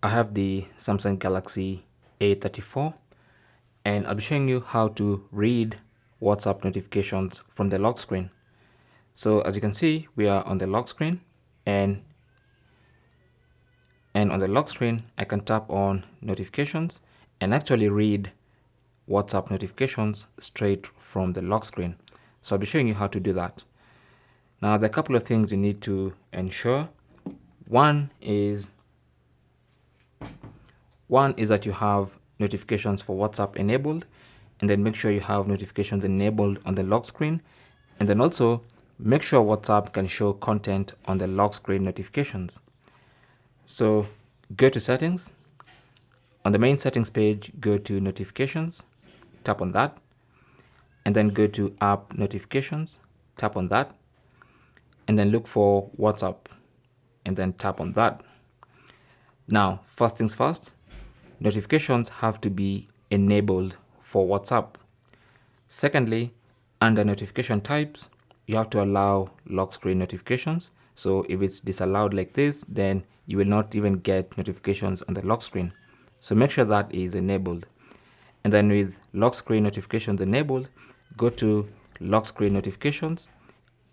I have the Samsung Galaxy A34 and I'll be showing you how to read WhatsApp notifications from the lock screen. So as you can see, we are on the lock screen and on the lock screen, I can tap on notifications and actually read WhatsApp notifications straight from the lock screen. So I'll be showing you how to do that. Now, there are a couple of things you need to ensure. One is that you have notifications for WhatsApp enabled, and then make sure you have notifications enabled on the lock screen, and then also make sure WhatsApp can show content on the lock screen notifications. So go to settings. On the main settings page, go to notifications, tap on that, and then go to app notifications, tap on that, and then look for WhatsApp and then tap on that. Now, first things first, notifications have to be enabled for WhatsApp. Secondly, under notification types, you have to allow lock screen notifications. So if it's disallowed like this, then you will not even get notifications on the lock screen. So make sure that is enabled. And then with lock screen notifications enabled, go to lock screen notifications,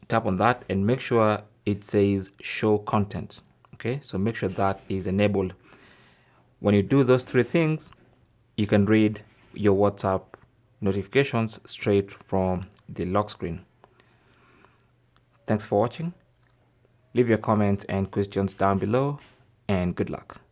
tap on that and make sure it says show content. Okay, so make sure that is enabled. When you do those three things, you can read your WhatsApp notifications straight from the lock screen. Thanks for watching. Leave your comments and questions down below and good luck.